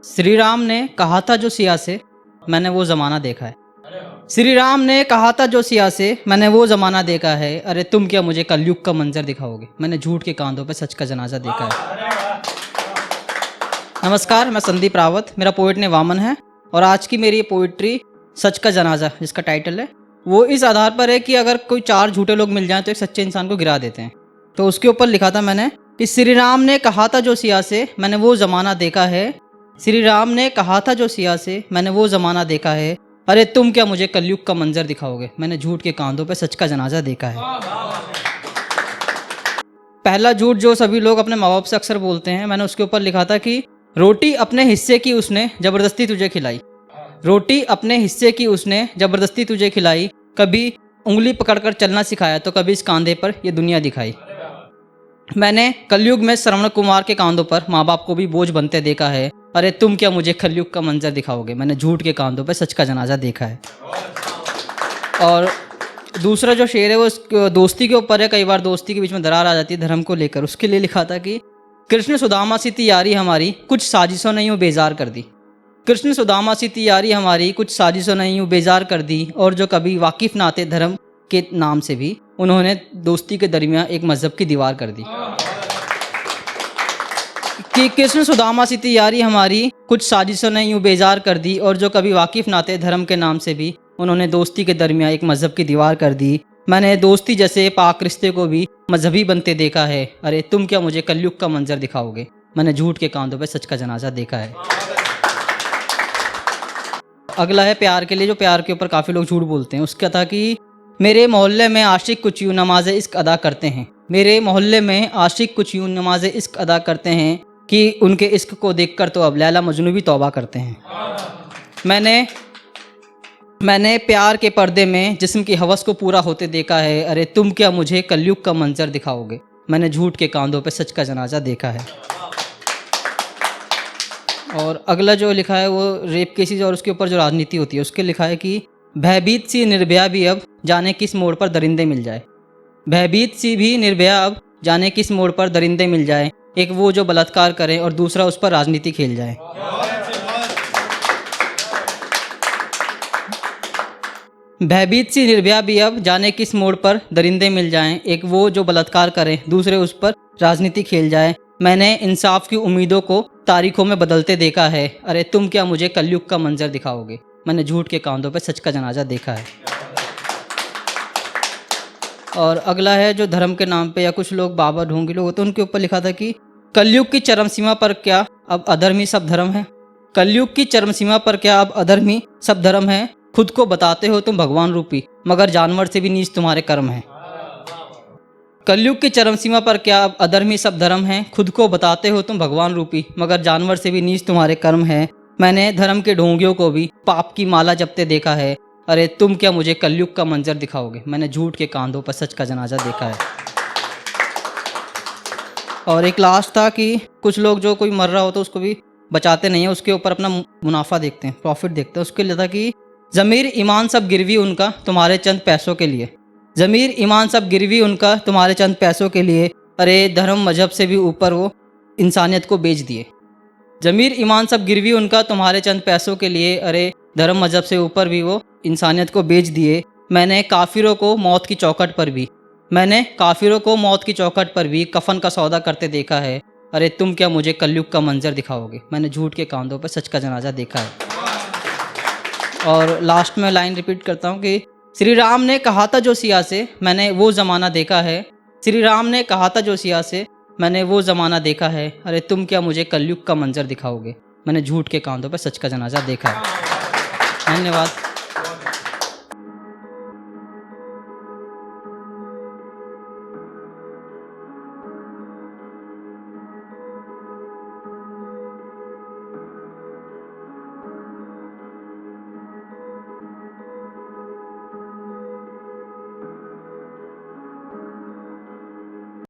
श्री राम ने कहा था जो सिया से, मैंने वो ज़माना देखा है। श्री राम ने कहा था जो सिया से, मैंने वो ज़माना देखा है। अरे तुम क्या मुझे कलयुग का मंजर दिखाओगे, मैंने झूठ के कांधों पे सच का जनाजा देखा है। नमस्कार, मैं संदीप रावत, मेरा पोइट ने वामन है और आज की मेरी ये पोइट्री सच का जनाजा जिसका टाइटल है, वो इस आधार पर है कि अगर कोई चार झूठे लोग मिल जाएं तो एक सच्चे इंसान को गिरा देते हैं। तो उसके ऊपर लिखा था मैंने कि श्री राम ने कहा था जो सिया से, मैंने वो ज़माना देखा है। श्री राम ने कहा था जो सिया से, मैंने वो ज़माना देखा है। अरे तुम क्या मुझे कलयुग का मंजर दिखाओगे, मैंने झूठ के कांधों पे सच का जनाजा देखा है। पहला झूठ जो सभी लोग अपने माँ बाप से अक्सर बोलते हैं, मैंने उसके ऊपर लिखा था कि रोटी अपने हिस्से की उसने ज़बरदस्ती तुझे खिलाई। रोटी अपने हिस्से की उसने ज़बरदस्ती तुझे खिलाई, कभी उंगली पकड़कर चलना सिखाया तो कभी इस कांधे पर ये दुनिया दिखाई। मैंने कलयुग में श्रवण कुमार के कांधों पर माँ बाप को भी बोझ बनते देखा है। अरे तुम क्या मुझे कलयुग का मंजर दिखाओगे, मैंने झूठ के कांधों पर सच का जनाजा देखा है। और दूसरा जो शेर है वो दोस्ती के ऊपर है। कई बार दोस्ती के बीच में दरार आ जाती है धर्म को लेकर। उसके लिए लिखा था कि कृष्ण सुदामा सी थी यारी हमारी, कुछ साजिशों ने यूँ बेजार कर दी। कृष्ण सुदामा सी थी यारी हमारी, कुछ साजिशों ने यूँ बेजार कर दी। और जो कभी वाकिफ ना थे धर्म के नाम से भी, उन्होंने दोस्ती के दरमियान एक मजहब की दीवार कर दी। कि कृष्ण सुदामा सी थी यारी हमारी, कुछ साजिशों ने यूँ बेजार कर दी। और जो कभी वाकिफ ना थे धर्म के नाम से भी, उन्होंने दोस्ती के दरमियान एक मजहब की दीवार कर दी। मैंने दोस्ती जैसे पाक रिश्ते को भी मजहबी बनते देखा है। अरे तुम क्या मुझे कलयुग का मंजर दिखाओगे, मैंने झूठ के कांधों पे सच का जनाजा देखा है। अगला है प्यार के लिए, जो प्यार के ऊपर काफ़ी लोग झूठ बोलते हैं। उसका था कि मेरे मोहल्ले में आशिक कुछ यूँ नमाज इश्क अदा करते हैं। मेरे मोहल्ले में आशिक कुछ यूँ नमाज इश्क अदा करते हैं कि उनके इश्क को देखकर तो अब लैला मजनू भी तौबा करते हैं। मैंने प्यार के पर्दे में जिस्म की हवस को पूरा होते देखा है। अरे तुम क्या मुझे कलयुग का मंजर दिखाओगे, मैंने झूठ के कांधों पे सच का जनाजा देखा है। और अगला जो लिखा है वो रेप केसेस और उसके ऊपर जो राजनीति होती है उसके लिखा है कि भयभीत सी निर्भया भी अब जाने किस मोड़ पर दरिंदे मिल जाए। भयभीत सी भी निर्भया अब जाने किस मोड़ पर दरिंदे मिल जाए। एक वो जो बलात्कार करे और दूसरा उस पर राजनीति खेल जाए। भयभीत सी निर्भया भी अब जाने किस मोड़ पर दरिंदे मिल जाएं। एक वो जो बलात्कार करें दूसरे उस पर राजनीति खेल जाए। मैंने इंसाफ की उम्मीदों को तारीखों में बदलते देखा है। अरे तुम क्या मुझे कलयुग का मंजर दिखाओगे, मैंने झूठ के कांधों पर सच का जनाजा देखा है। और अगला है जो धर्म के नाम पे या कुछ लोग बाबा ढोंगी लोग होते हैं, उनके ऊपर लिखा था कि कलयुग की चरम सीमा पर क्या अब अधर्म ही सब धर्म है। कलयुग की चरम सीमा पर क्या अब अधर्म ही सब धर्म है। खुद को बताते हो तुम भगवान रूपी, मगर जानवर से भी नीच तुम्हारे कर्म है। कलयुग की चरम सीमा पर क्या अब अधर्म ही सब धर्म है। खुद को बताते हो तुम भगवान रूपी, मगर जानवर से भी नीच तुम्हारे कर्म है। मैंने धर्म के ढोंगियों को भी पाप की माला जपते देखा है। अरे तुम क्या मुझे कलयुग का मंजर दिखाओगे, मैंने झूठ के कांधों पर सच का जनाजा देखा है। और एक लास्ट था कि कुछ लोग जो कोई मर रहा हो तो उसको भी बचाते नहीं है, उसके ऊपर अपना मुनाफा देखते हैं, प्रॉफिट देखते हैं। उसके लिए था कि ज़मीर ईमान सब गिरवी उनका तुम्हारे चंद पैसों के लिए। ज़मीर ईमान सब गिरवी उनका तुम्हारे चंद पैसों के लिए। अरे धर्म मजहब से भी ऊपर वो इंसानियत को बेच दिए। ज़मीर ईमान सब गिरवी उनका तुम्हारे चंद पैसों के लिए। अरे धर्म मजहब से ऊपर भी वो इंसानियत को बेच दिए। मैंने काफिरों को मौत की चौखट पर भी कफन का सौदा करते देखा है। अरे तुम क्या मुझे कलयुग का मंजर दिखाओगे, मैंने झूठ के कांधों पर सच का जनाजा देखा है। और लास्ट में लाइन रिपीट करता हूँ कि श्री राम ने कहा था जो सिया से, मैंने वो ज़माना देखा है। श्री राम ने कहा था जो सिया से, मैंने वो ज़माना देखा है। अरे तुम क्या मुझे कलयुग का मंजर दिखाओगे, मैंने झूठ के कांधों पर सच का जनाजा देखा है। धन्यवाद।